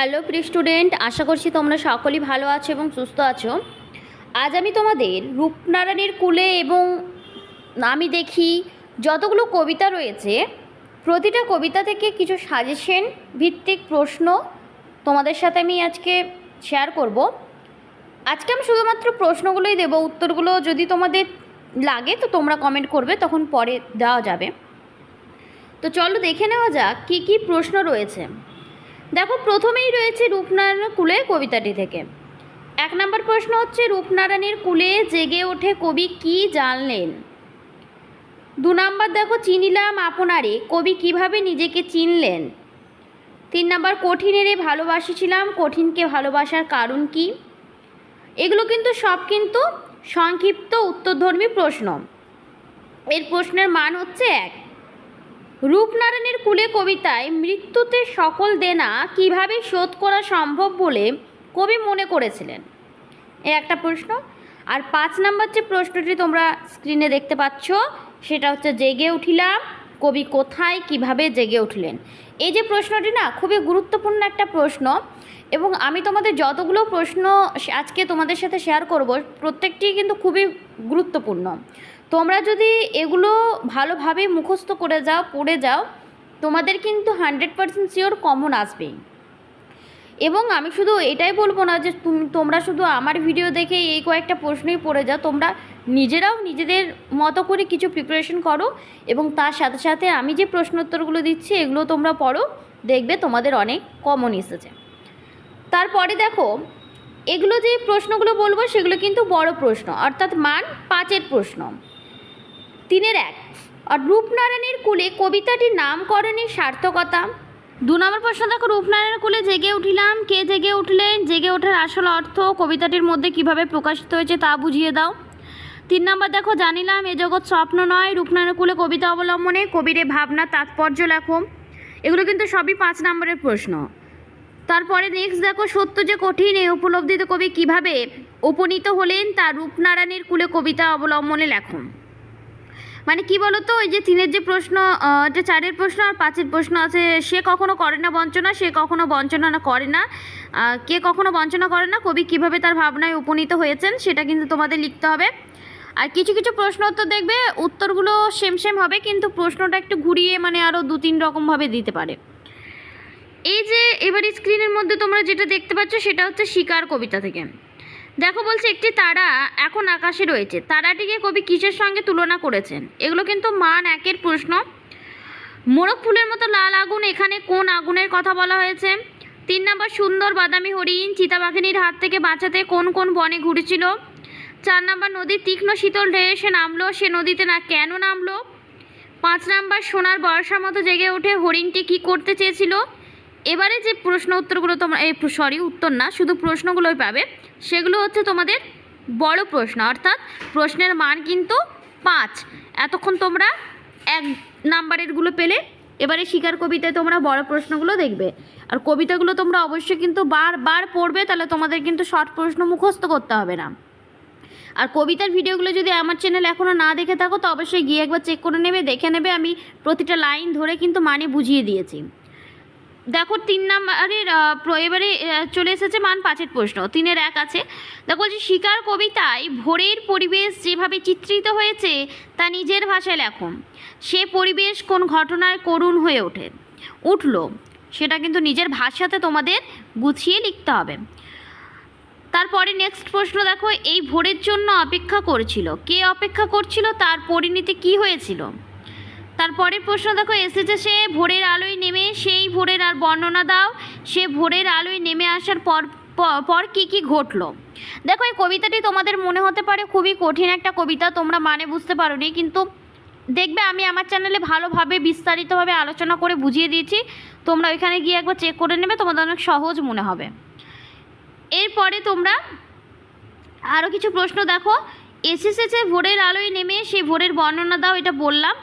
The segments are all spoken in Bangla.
হ্যালো প্রিয় স্টুডেন্ট, আশা করছি তোমরা সকলেই ভালো আছো এবং সুস্থ আছো। আজ আমি তোমাদের রূপনারায়ণের কুলে এবং আমি দেখি যতগুলো কবিতা রয়েছে প্রতিটা কবিতা থেকে কিছু সাজেশন ভিত্তিক প্রশ্ন তোমাদের সাথে আমি আজকে শেয়ার করব। আজকে আমি শুধুমাত্র প্রশ্নগুলোই দেবো, উত্তরগুলো যদি তোমাদের লাগে তো তোমরা কমেন্ট করবে, তখন পরে দেওয়া যাবে। তো চলো দেখে নেওয়া যাক কী কী প্রশ্ন রয়েছে। দেখো, প্রথমেই রয়েছে রূপনারায়ণের কুলে কবিতাটি থেকে। 1 নম্বর প্রশ্ন হচ্ছে, রূপনারায়ণের কুলে জেগে ওঠে কবি কি জানলেন। 2 নম্বর দেখো, চিনিলাম আপনারে কবি কিভাবে নিজেকে চিনলেন। 3 নম্বর, কঠিনেরে ভালোবাসিছিলাম কঠিনকে ভালোবাসার কারণ কি। এগুলো কিন্তু সব সংক্ষিপ্ত উত্তরধর্মী প্রশ্ন। এর প্রশ্নের মান হচ্ছে 1। রূপনারায়ণের কুলে কবিতায় মৃত্যুতে সকল দেনা কিভাবে শোধ করা সম্ভব বলে কবি মনে করেছিলেন, এ একটা প্রশ্ন। আর 5 নম্বর যে প্রশ্নটি তোমরা স্ক্রিনে দেখতে পাচ্ছ সেটা হচ্ছে, জেগে উঠিলাম কবি কোথায় কিভাবে জেগে উঠলেন। এই যে প্রশ্নটি না, খুবই গুরুত্বপূর্ণ একটা প্রশ্ন, এবং আমি তোমাদের যতগুলো প্রশ্ন আজকে তোমাদের সাথে শেয়ার করব প্রত্যেকটি কিন্তু খুবই গুরুত্বপূর্ণ। তোমরা যদি এগুলো ভালোভাবে মুখস্থ করে যাও, পড়ে যাও, তোমাদের কিন্তু 100% শিওর কমন আসবেই। এবং আমি শুধু এটাই বলবো না যে তোমরা শুধু আমার ভিডিও দেখে এই কয়েকটা প্রশ্নই পড়ে যাও, তোমরা নিজেরাও নিজেদের মতো করে কিছু প্রিপারেশন করো, এবং তার সাথে সাথে আমি যে প্রশ্নোত্তরগুলো দিচ্ছি এগুলো তোমরা পড়ো, দেখবে তোমাদের অনেক কমন এসেছে। তারপরে দেখো, এগুলো যে প্রশ্নগুলো বলবো সেগুলো কিন্তু বড় প্রশ্ন, অর্থাৎ মান 5-এর প্রশ্ন। 3-এর 1, আর রূপনারায়ণের কুলে কবিতাটির নামকরণের সার্থকতা। 2 নম্বর প্রশ্ন দেখো, রূপনারায়ণের কুলে জেগে উঠিলাম কে জেগে উঠলেন, জেগে ওঠার আসল অর্থ কবিতাটির মধ্যে কিভাবে প্রকাশিত হয়েছে তা বুঝিয়ে দাও। 3 নম্বর দেখো, জানিলাম এ জগৎ স্বপ্ন নয় রূপনারায়ণের কুলে কবিতা অবলম্বনে কবির ভাবনা তাৎপর্য লেখো। এগুলো কিন্তু সবই 5 নম্বরের প্রশ্ন। তারপরে নেক্সট দেখো, সত্য যে কঠিন এই উপলব্ধিতে কবি কিভাবে উপনীত হলেন তা রূপনারায়ণের কুলে কবিতা অবলম্বনে লেখো। মানে কি বলতো, ওই যে 3-এর যে প্রশ্ন, যে 4-এর প্রশ্ন আর 5-এর প্রশ্ন আছে, সে কখনো করে না বঞ্চনা, সে কখনো বঞ্চনা করে না, কে কখনো বঞ্চনা করে না, কবি কিভাবে তার ভাবনায় উপনীত হয়েছেন সেটা কিন্তু তোমাদের লিখতে হবে। আর কিছু কিছু প্রশ্ন উত্তর দেখবে উত্তরগুলো সেম হবে, কিন্তু প্রশ্নটা একটু ঘুরিয়ে মানে আরও 2-3 রকমভাবে দিতে পারে। এই যে এবার স্ক্রিনের মধ্যে তোমরা যেটা দেখতে পাচ্ছ সেটা হচ্ছে শিকার কবিতা থেকে। দেখো, বলছে একটি তারা এখন আকাশে রয়েছে, তারাটিকে কবি কিসের সঙ্গে তুলনা করেছেন। এগুলো কিন্তু মান 1-এর প্রশ্ন। মোরগ ফুলের মতো লাল আগুন, এখানে কোন আগুনের কথা বলা হয়েছে। 3 নম্বর, সুন্দর বাদামি হরিণ চিতাবাঘিনীর হাত থেকে বাঁচাতে কোন কোন বনে ঘুরেছিল। 4 নম্বর, নদীর তীক্ষ্ণ শীতল ঢেউ এসে নামলো, সে নদীতে না কেন নামলো। 5 নম্বর, সোনার বর্ষার মতো জেগে ওঠে হরিণটি কি করতে চেয়েছিল। এবারে যে প্রশ্ন উত্তরগুলো তোমরা উত্তর না, শুধু প্রশ্নগুলোই পাবে, সেগুলো হচ্ছে তোমাদের বড় প্রশ্ন, অর্থাৎ প্রশ্নের মান কিন্তু 5। এতক্ষণ তোমরা 1 নাম্বারেরগুলো পেলে, এবারে শিকার কবিতায় তোমরা বড় প্রশ্নগুলো দেখবে। আর কবিতাগুলো তোমরা অবশ্যই কিন্তু বারবার পড়বে, তাহলে তোমাদের কিন্তু শর্ট প্রশ্ন মুখস্থ করতে হবে না। আর কবিতার ভিডিওগুলো যদি আমার চ্যানেল এখনও না দেখে থাকো তো অবশ্যই গিয়ে একবার চেক করে নেবে, দেখে নেবে, আমি প্রতিটা লাইন ধরে কিন্তু মানে বুঝিয়ে দিয়েছি। দেখো, 3 নম্বরের এবারে চলে এসেছে মান 5-এর প্রশ্ন। 3-এর 1 আছে। দেখো, যে শিকার কবিতায় ভোরের পরিবেশ যেভাবে চিত্রিত হয়েছে তা নিজের ভাষায় লেখো। সে পরিবেশ কোন ঘটনায় করুণ হয়ে উঠলো সেটা কিন্তু নিজের ভাষাতে তোমাদের গুছিয়ে লিখতে হবে। তারপরে নেক্সট প্রশ্ন দেখো, এই ভোরের জন্য অপেক্ষা করছিল, কে অপেক্ষা করছিল, তার পরিণতি কি হয়েছিল। তারপরের প্রশ্ন দেখো, এসেছে সে ভোরের আলোয় নেমে, সেই ভোরের আর বর্ণনা দাও, সে ভোরের আলোয় নেমে আসার পর কি কি ঘটলো। দেখো, এই কবিতাটি তোমাদের মনে হতে পারে খুবই কঠিন একটা কবিতা, তোমরা মানে বুঝতে পারোনি, কিন্তু দেখবে আমি আমার চ্যানেলে ভালোভাবে বিস্তারিতভাবে আলোচনা করে বুঝিয়ে দিয়েছি, তোমরা ওইখানে গিয়ে একবার চেক করে নেবে, তোমাদের অনেক সহজ মনে হবে। এরপরে তোমরা আরও কিছু প্রশ্ন দেখো, এসেছে ভোরের আলোয় নেমে, সেই ভোরের বর্ণনা দাও, এটা বললাম।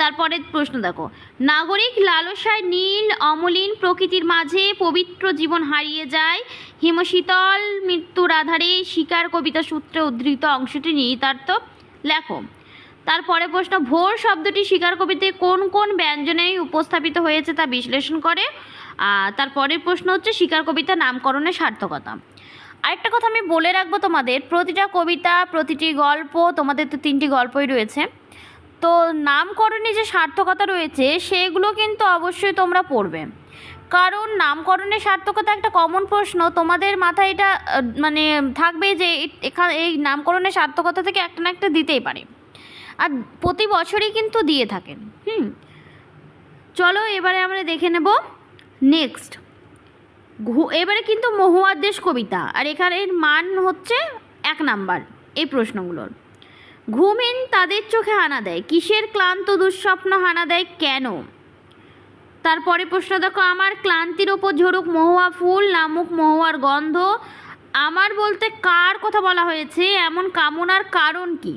তারপরের প্রশ্ন দেখো, নাগরিক লালসায় নীল অমলিন প্রকৃতির মাঝে পবিত্র জীবন হারিয়ে যায়, হিমশীতল মৃত্যুর আধারে শিকার কবিতা সূত্রে উদ্ধৃত অংশটি নিহিতার্থ লেখো। তারপরে প্রশ্ন, ভোর শব্দটি শিকার কবিতায় কোন কোন ব্যঞ্জনে উপস্থাপিত হয়েছে তা বিশ্লেষণ করে। তারপরের প্রশ্ন হচ্ছে শিকার কবিতা নামকরণের সার্থকতা। আরেকটা কথা আমি বলে রাখবো তোমাদের, প্রতিটা কবিতা, প্রতিটি গল্প, তোমাদের তো 3টি গল্পই রয়েছে, তো নামকরণে যে সার্থকতা রয়েছে সেগুলো কিন্তু অবশ্যই তোমরা পড়বে, কারণ নামকরণের সার্থকতা একটা কমন প্রশ্ন, তোমাদের মাথায় এটা মানে থাকবে যে এখানে এই নামকরণের সার্থকতা থেকে একটা না একটা দিতেই পারে, আর প্রতি বছরই কিন্তু দিয়ে থাকেন। চলো এবারে আমরা দেখে নেব নেক্সট। এবারে কিন্তু মহুয়ার দেশ কবিতা, আর এখানের মান হচ্ছে 1 নাম্বার এই প্রশ্নগুলোর। ঘুমহীন তাদের চোখে হানা দেয়, কিসের ক্লান্ত দুঃস্বপ্ন হানা দেয়, কেন? তারপরে প্রশ্ন দেখো, আমার ক্লান্তির ওপর ঝরুক মহুয়া ফুল, নামুক মহুয়ার গন্ধ, আমার বলতে কার কথা বলা হয়েছে, এমন কামনার কারণ কি?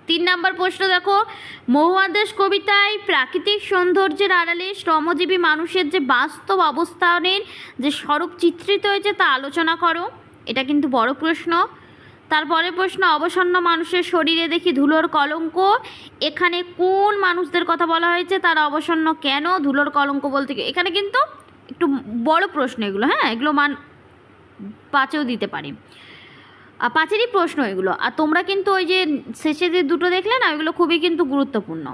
3 নাম্বার প্রশ্ন দেখো, মহুয়ার দেশ কবিতায় প্রাকৃতিক সৌন্দর্যের আড়ালে শ্রমজীবী মানুষের যে বাস্তব অবস্থানের যে স্বরূপ চিত্রিত হয়েছে তা আলোচনা করো। এটা কিন্তু বড় প্রশ্ন। তারপরে প্রশ্ন, অবসন্ন মানুষের শরীরে দেখি ধুলোর কলঙ্ক, এখানে কোন মানুষদের কথা বলা হয়েছে, তারা অবসন্ন কেন, ধুলোর কলঙ্ক বলতে কি? এখানে কিন্তু একটু বড় প্রশ্ন এগুলো, এগুলো মান 5এও দিতে পারি, 5এরই প্রশ্ন এগুলো। আর তোমরা কিন্তু ওই যে শেষে যে দুটো দেখলে না, ওইগুলো খুবই কিন্তু গুরুত্বপূর্ণ।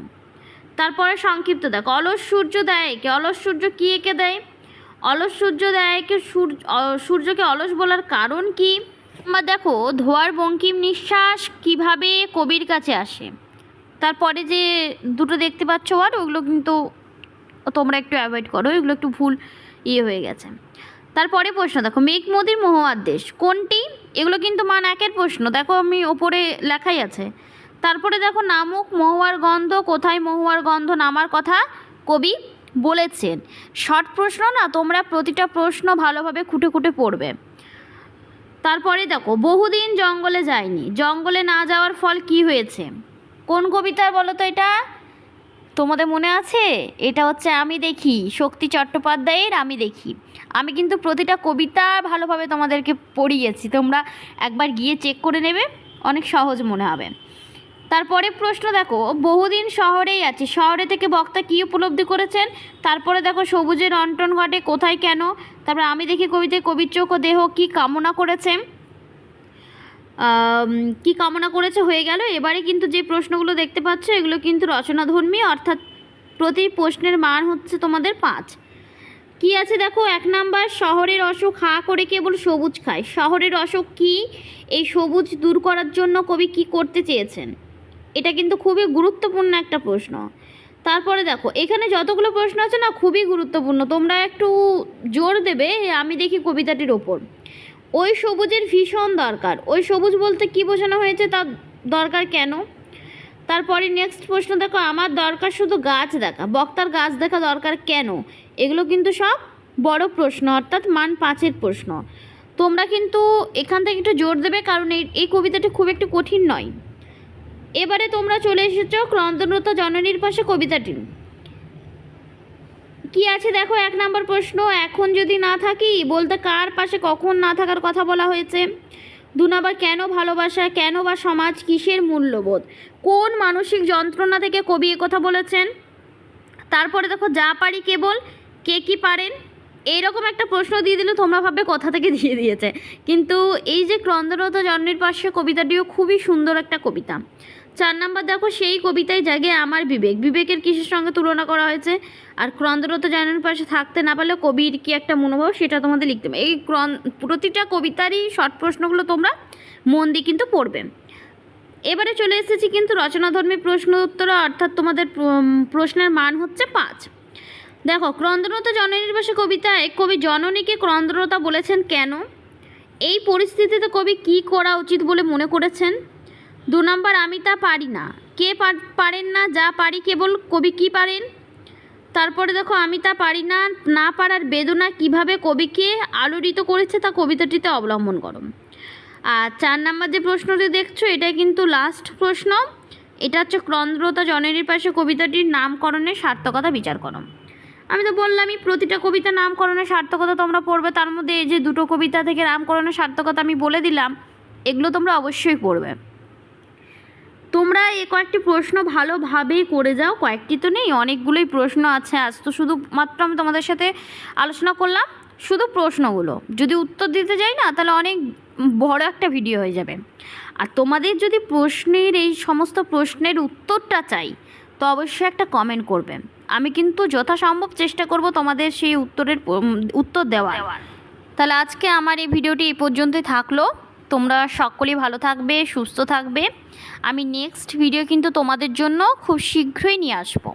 তারপরে সংক্ষিপ্ত দেখো, অলস সূর্য দেয় কে, অলস সূর্য কী এঁকে দেয়, অলস সূর্য দেয় কে, সূর্যকে অলস বলার কারণ কি? বা দেখো, ধোয়ার বঙ্কিম নিঃশ্বাস কিভাবে কবির কাছে আসে। তারপরে যে দুটো দেখতে পাচ্ছ আর ওগুলো কিন্তু তোমরা একটু অ্যাভয়েড করো, এগুলো একটু ভুল হয়ে গেছে। তারপরে প্রশ্ন দেখো, মেঘমদির মহুয়ার দেশ কোনটি, এগুলো কিন্তু মান 1-এর প্রশ্ন, দেখো আমি ওপরে লেখাই আছে। তারপরে দেখো, নামুক মহুয়ার গন্ধ, কোথায় মহুয়ার গন্ধ নামার কথা কবি বলেছেন। শর্ট প্রশ্ন না, তোমরা প্রতিটা প্রশ্ন ভালোভাবে খুঁটে খুঁটে পড়বে। তারপরে দেখো, বহুদিন জঙ্গলে যায়নি, জঙ্গলে না যাওয়ার ফল কি হয়েছে, কোন কবিতার বলো তো এটা? তোমাদের মনে আছে? এটা হচ্ছে আমি দেখি, শক্তি চট্টোপাধ্যায়ের আমি দেখি। আমি কিন্তু প্রতিটা কবিতা ভালোভাবে তোমাদেরকে পড়িয়েছি, তোমরা একবার গিয়ে চেক করে নেবে, অনেক সহজ মনে হবে। তারপরে প্রশ্ন দেখো, বহুদিন শহরেই আছি, শহরে থেকে বক্তা কী উপলব্ধি করেছেন। তারপরে দেখো, সবুজের অন্টন ঘটে কোথায় কেন। তারপরে আমি দেখি কবিতায় কবির চোখ ও দেহ কী কামনা করেছে, কি কামনা করেছে হয়ে গেল। এবারে কিন্তু যে প্রশ্নগুলো দেখতে পাচ্ছ এগুলো কিন্তু রচনাধর্মী, অর্থাৎ প্রতি প্রশ্নের মান হচ্ছে তোমাদের 5। কি আছে দেখো, 1 নাম্বার, শহরের অসুখ হাঁ করে কেবল সবুজ খায়, শহরের অসুখ কি, এই সবুজ দূর করার জন্য কবি কি করতে চেয়েছেন। এটা কিন্তু খুবই গুরুত্বপূর্ণ একটা প্রশ্ন। তারপরে দেখো, এখানে যতগুলো প্রশ্ন আছে না খুবই গুরুত্বপূর্ণ, তোমরা একটু জোর দেবে আমি দেখি কবিতাটির ওপর। ওই সবুজের ভীষণ দরকার, ওই সবুজ বলতে কি বোঝানো হয়েছে, তার দরকার কেন। তারপরে নেক্সট প্রশ্ন দেখো, আমার দরকার শুধু গাছ দেখা, বক্তার গাছ দেখা দরকার কেন। এগুলো কিন্তু সব বড় প্রশ্ন, অর্থাৎ মান 5-এর প্রশ্ন। তোমরা কিন্তু এখান থেকে একটু জোর দেবে, কারণ এই কবিতাটি খুব একটু কঠিন নয়। এবারে তোমরা চলে এসেছো ক্রন্দনরত জননীর পাশে কবিতাটি। কি আছে দেখো, 1 নাম্বার প্রশ্ন, এখন যদি না থাকি বলতে কার পাশে কখন না থাকার কথা বলা হয়েছে। 2 নাম্বার, কেন ভালোবাসা, কেন বা সমাজ, কিসের মূল্যবোধ, কোন মানসিক যন্ত্রণা থেকে কবি কথা বলেছেন। তারপরে দেখো, যা পারি কেবল, কে কি পারেন। এইরকম একটা প্রশ্ন দিয়ে দিলে তোমরা ভাববে কথা থেকে দিয়ে দিয়েছে, কিন্তু এই যে ক্রন্দনরত জননীর পাশে কবিতাটিও খুবই সুন্দর একটা কবিতা। 4 নাম্বার দেখো, সেই কবিতায় জাগে আমার বিবেক, বিবেকের কিসের সঙ্গে তুলনা করা হয়েছে। আর ক্রন্দনরত জননীর পাশে থাকতে না পারলে কবির কি একটা মনোভাব সেটা তোমাদের লিখতে হবে। এই প্রতিটা কবিতারই শর্ট প্রশ্নগুলো তোমরা মন দিয়ে কিন্তু পড়বে। এবারে চলে এসেছি কিন্তু রচনাধর্মী প্রশ্ন উত্তর, অর্থাৎ তোমাদের প্রশ্নের মান হচ্ছে 5। দেখো, ক্রন্দনরত জননীর পাশে কবিতায় কবি জননীকে ক্রন্দনরতা বলেছেন কেন, এই পরিস্থিতিতে কবি কি করা উচিত বলে মনে করেছেন। 2 নাম্বার, আমি তা পারি না, কে পারেন না, যা পারি কেবল, কবি কি পারেন। তারপরে দেখো, আমি তা পারি না, না পারার বেদনা কিভাবে কবিকে আলোড়িত করেছে তা কবিতাটিতে অবলম্বন করো। আর 4 নাম্বার যে প্রশ্নটি দেখছো এটাই কিন্তু লাস্ট প্রশ্ন, এটা হচ্ছে ক্রন্দনরত জননীর পাশে কবিতাটির নামকরণের সার্থকতা বিচার করো। আমি তো বললামই প্রতিটা কবিতা নামকরণের সার্থকতা তোমরা পড়বে, তার মধ্যে এই যে 2টো কবিতা থেকে নামকরণের সার্থকতা আমি বলে দিলাম, এগুলো তোমরা অবশ্যই পড়বে। তোমরা কয়েকটি প্রশ্ন ভালোভাবেই করে যাও, কয়েকটি তো নেই, অনেকগুলোই প্রশ্ন আছে। আজ তো শুধুমাত্র আমি তোমাদের সাথে আলোচনা করলাম শুধু প্রশ্নগুলো, যদি উত্তর দিতে যাই না তাহলে অনেক বড় একটা ভিডিও হয়ে যাবে। আর তোমাদের যদি প্রশ্নের এই সমস্ত প্রশ্নের উত্তরটা চাই তো অবশ্যই একটা কমেন্ট করবে, আমি কিন্তু যথাসম্ভব চেষ্টা করব তোমাদের সেই উত্তর দেওয়ার। তাহলে আজকে আমার এই ভিডিওটি এই পর্যন্তই থাকলো। তোমরা সকলেই ভালো থাকবে, সুস্থ থাকবে। আমি নেক্সট ভিডিও কিন্তু তোমাদের জন্য খুব শীঘ্রই নিয়ে আসবো।